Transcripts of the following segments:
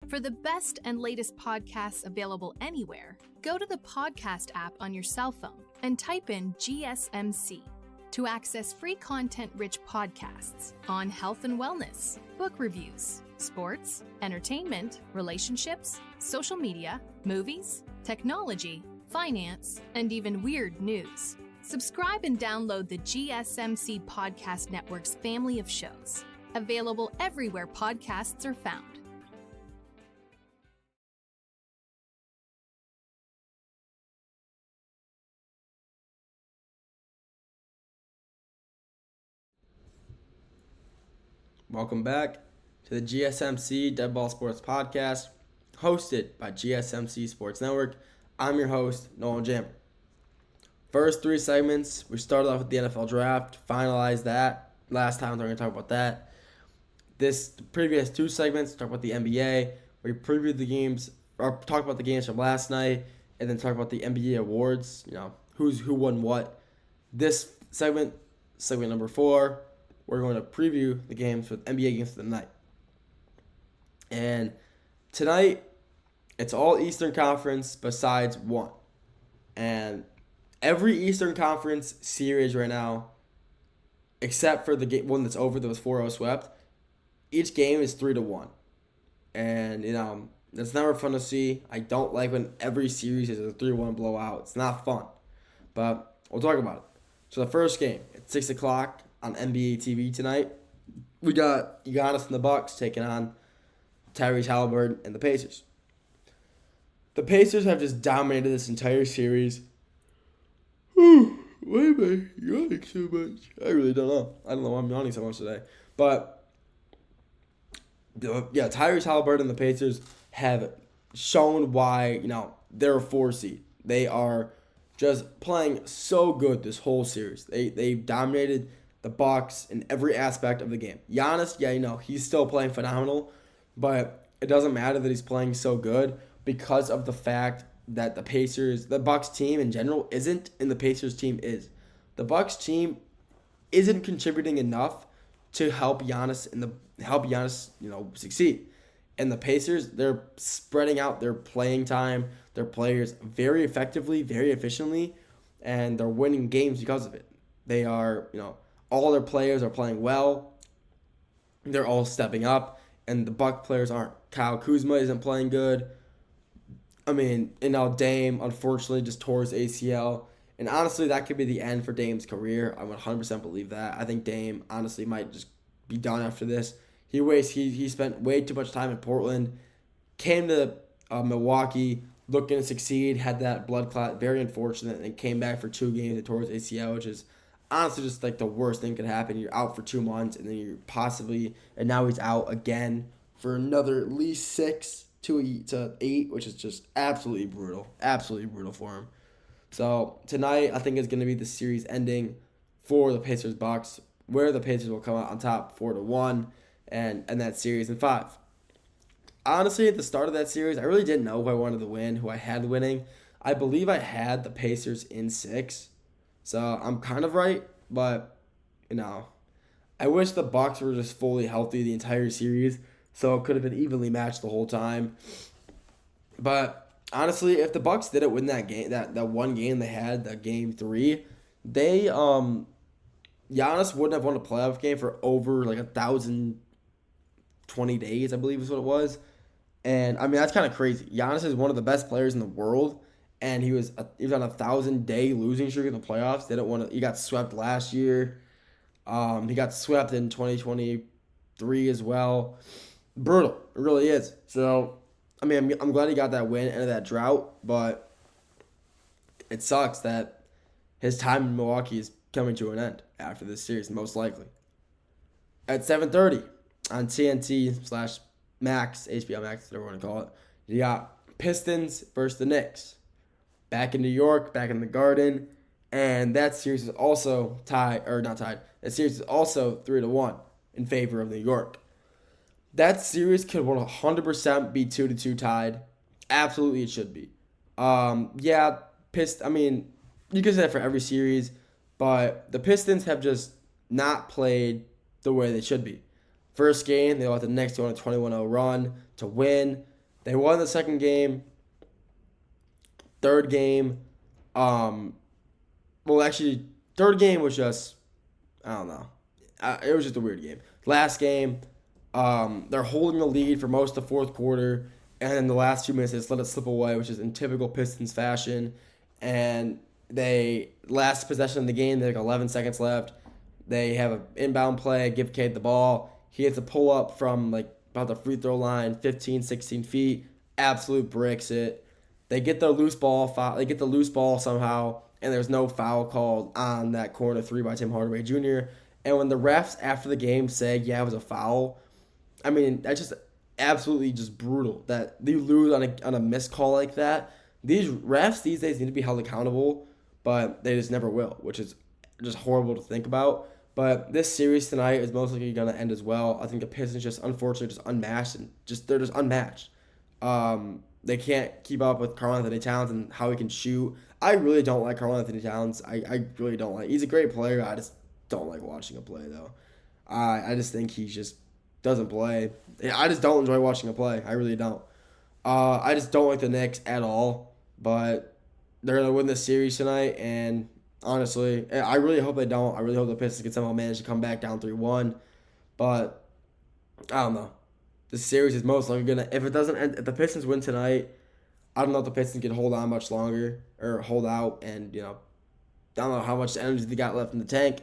For the best and latest podcasts available anywhere, go to the podcast app on your cell phone and type in GSMC to access free content-rich podcasts on health and wellness, book reviews, sports, entertainment, relationships, social media, movies, technology, finance, and even weird news. Subscribe and download the GSMC Podcast Network's family of shows, available everywhere podcasts are found. Welcome back to the GSMC Dead Ball Sports Podcast, hosted by GSMC Sports Network. I'm your host, Nolan Jammer. First three segments, we started off with the NFL Draft, finalized that. Last time, we're going to talk about that. The previous two segments, talk about the NBA. We previewed the games, or talk about the games from last night, and then talk about the NBA awards, who won what. This segment number 4, we're going to preview the games with NBA games for the night. And tonight, it's all Eastern Conference besides one. And every Eastern Conference series right now, except for the one that's over that was 4-0 swept, each game is 3-1. And, that's never fun to see. I don't like when every series is a 3-1 blowout. It's not fun. But we'll talk about it. So the first game, at 6 o'clock on NBA TV tonight, we got Giannis and the Bucks taking on Tyrese Halliburton and the Pacers. The Pacers have just dominated this entire series. Why am I yawning so much? I really don't know. I don't know why I'm yawning so much today. But, Tyrese Halliburton and the Pacers have shown why, they're a 4 seed. They are just playing so good this whole series. They dominated the Bucks in every aspect of the game. Giannis, he's still playing phenomenal, but it doesn't matter that he's playing so good because of the fact that the Bucks team in general isn't, and the Pacers team is. The Bucks team isn't contributing enough to help Giannis succeed. And the Pacers, they're spreading out their playing time, their players very effectively, very efficiently, and they're winning games because of it. They are, all their players are playing well. They're all stepping up, and the Buck players aren't. Kyle Kuzma isn't playing good. Dame, unfortunately, just tore his ACL. And honestly, that could be the end for Dame's career. I 100% believe that. I think Dame, honestly, might just be done after this. He spent way too much time in Portland, came to Milwaukee looking to succeed, had that blood clot, very unfortunate, and came back for 2 games and tore his ACL, which is honestly just like the worst thing could happen. You're out for 2 months, and then and now he's out again for another at least 6 to 8, which is just absolutely brutal for him. So tonight, I think is going to be the series ending for the Pacers Bucks, where the Pacers will come out on top 4-1 and that series in 5. Honestly, at the start of that series, I really didn't know who I wanted to win, who I had winning. I believe I had the Pacers in 6. So I'm kind of right, but I wish the Bucks were just fully healthy the entire series, so it could have been evenly matched the whole time. But honestly, if the Bucks didn't win that game, that one game they had, that game 3, they Giannis wouldn't have won a playoff game for over 1,020 days, I believe is what it was. And that's kind of crazy. Giannis is one of the best players in the world, and he was on a 1,000-day losing streak in the playoffs. He got swept last year. He got swept in 2023 as well. Brutal. It really is. So, I'm glad he got that win out of that drought, but it sucks that his time in Milwaukee is coming to an end after this series, most likely. At 7:30 on TNT/Max, HBO Max, whatever you want to call it, you got Pistons versus the Knicks. Back in New York, back in the Garden, and that series is also not tied. That series is also 3-1 in favor of New York. That series could 100% be 2-2 tied. Absolutely, it should be. You could say that for every series, but the Pistons have just not played the way they should be. First game, they let the Knicks go on a 21-0 run to win. They won the second game. Third game, third game was just, I don't know. It was just a weird game. Last game, they're holding the lead for most of the fourth quarter, and in the last 2 minutes, they just let it slip away, which is in typical Pistons fashion. And last possession of the game, they have 11 seconds left. They have an inbound play, give Cade the ball. He hits a pull-up from about the free throw line, 15, 16 feet. Absolute bricks it. They get the loose ball somehow, and there's no foul called on that corner three by Tim Hardaway Jr. And when the refs after the game say, yeah, it was a foul, I mean, that's just absolutely just brutal that you lose on a missed call like that. These refs these days need to be held accountable, but they just never will, which is just horrible to think about. But this series tonight is most likely going to end as well. I think the Pistons just, unfortunately, just unmatched, and they're just unmatched. They can't keep up with Karl-Anthony Towns and how he can shoot. I really don't like Karl-Anthony Towns. I really don't like. He's a great player. I just don't like watching him play, though. I just think he just doesn't play. I just don't enjoy watching him play. I really don't. I just don't like the Knicks at all. But they're going to win this series tonight, and honestly, I really hope they don't. I really hope the Pistons can somehow manage to come back down 3-1. But I don't know. The series is most likely going to, if the Pistons win tonight, I don't know if the Pistons can hold on much longer or hold out, and, I don't know how much energy they got left in the tank.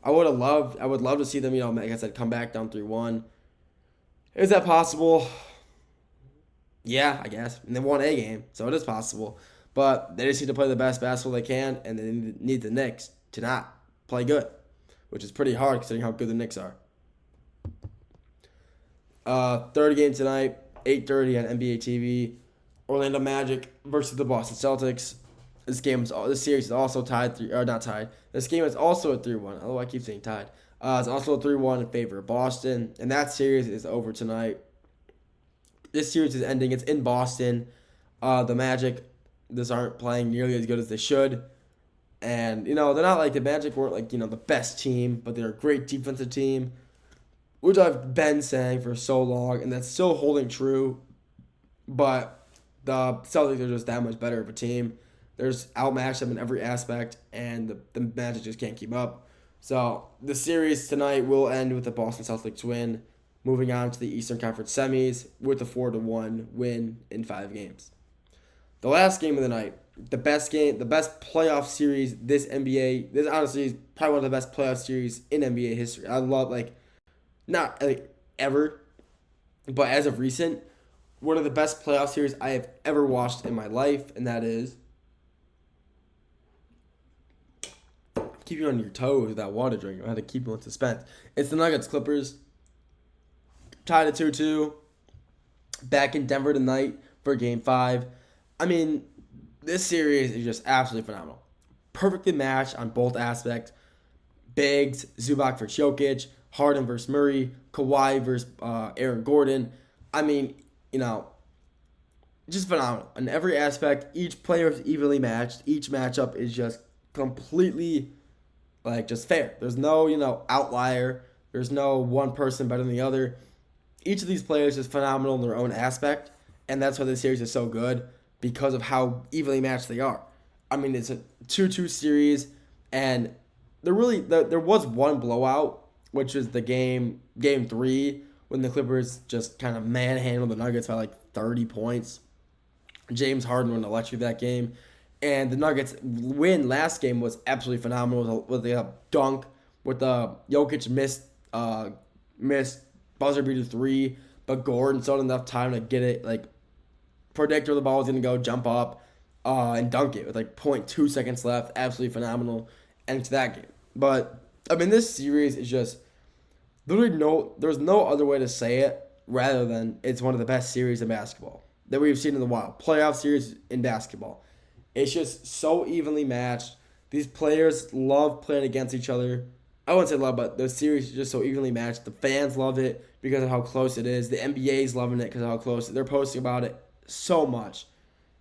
I would love to see them, like I said, come back down 3-1. Is that possible? Yeah, I guess. And they won a game, so it is possible. But they just need to play the best basketball they can, and they need the Knicks to not play good, which is pretty hard considering how good the Knicks are. Third game tonight, 8:30 on NBA TV. Orlando Magic versus the Boston Celtics. This series is also tied, not tied. This game is also a 3-1. Although I keep saying tied. It's also a 3-1 in favor of Boston, and that series is over tonight. This series is ending. It's in Boston. The Magic just aren't playing nearly as good as they should. And, they're not like the Magic weren't the best team, but they're a great defensive team, which I've been saying for so long, and that's still holding true. But the Celtics are just that much better of a team. There's outmatched them in every aspect, and the Magic just can't keep up. So the series tonight will end with the Boston Celtics win, moving on to the Eastern Conference semis with a 4-1 win in 5 games. The last game of the night, the best playoff series this honestly is probably one of the best playoff series in NBA history. I love, not ever, but as of recent, one of the best playoff series I have ever watched in my life, and that is, keep you on your toes with that water drink. I had to keep you in suspense. It's the Nuggets Clippers, tied at 2-2, back in Denver tonight for Game 5. I mean, this series is just absolutely phenomenal. Perfectly matched on both aspects. Bigs, Zubac versus Jokic, Harden versus Murray, Kawhi versus Aaron Gordon. I mean, just phenomenal. In every aspect, each player is evenly matched. Each matchup is just completely, just fair. There's no, outlier. There's no one person better than the other. Each of these players is phenomenal in their own aspect, and that's why this series is so good, because of how evenly matched they are. I mean, it's a 2-2 series, and there was one blowout, which is the game 3, when the Clippers just kind of manhandled the Nuggets by 30 points. James Harden went electric that game, and the Nuggets win last game was absolutely phenomenal with the dunk, with the Jokic missed buzzer beater 3, but Gordon still had enough time to get it, predict where the ball was going to go, jump up, and dunk it with 0.2 seconds left. Absolutely phenomenal end to that game. But, I mean, this series is just literally there's no other way to say it rather than it's one of the best series in basketball that we've seen in a while. Playoff series in basketball. It's just so evenly matched. These players love playing against each other. I wouldn't say love, but the series is just so evenly matched. The fans love it because of how close it is. The NBA's loving it because of how close it is. They're posting about it so much.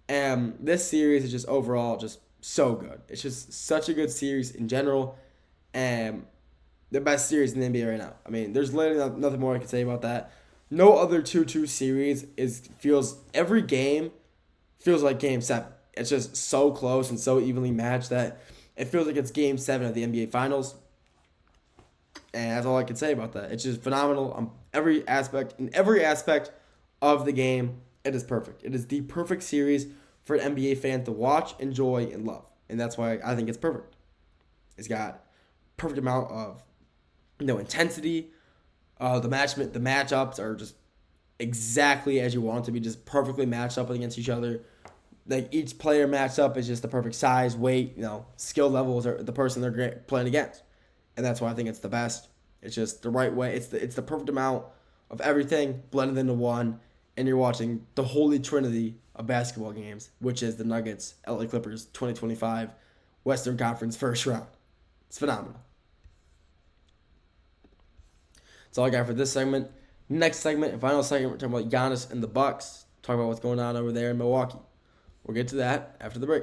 And this series is just overall just so good. It's just such a good series in general. And the best series in the NBA right now. I mean, there's literally nothing more I can say about that. no other 2-2 series every game feels like Game 7. It's just so close and so evenly matched that it feels like it's Game 7 of the NBA Finals. And that's all I can say about that. It's just phenomenal in every aspect of the game. It is perfect. It is the perfect series for an NBA fan to watch, enjoy, and love. And that's why I think it's perfect. It's got perfect amount of intensity. The matchups are just exactly as you want it to be, just perfectly matched up against each other. Like each player matched up is just the perfect size, weight, skill levels are the person they're playing against. And that's why I think it's the best. It's just the right way. It's the perfect amount of everything blended into one, and you're watching the holy trinity of basketball games, which is the Nuggets, LA Clippers 2025 Western Conference first round. It's phenomenal. That's all I got for this segment. Next segment and final segment, we're talking about Giannis and the Bucks. Talk about what's going on over there in Milwaukee. We'll get to that after the break.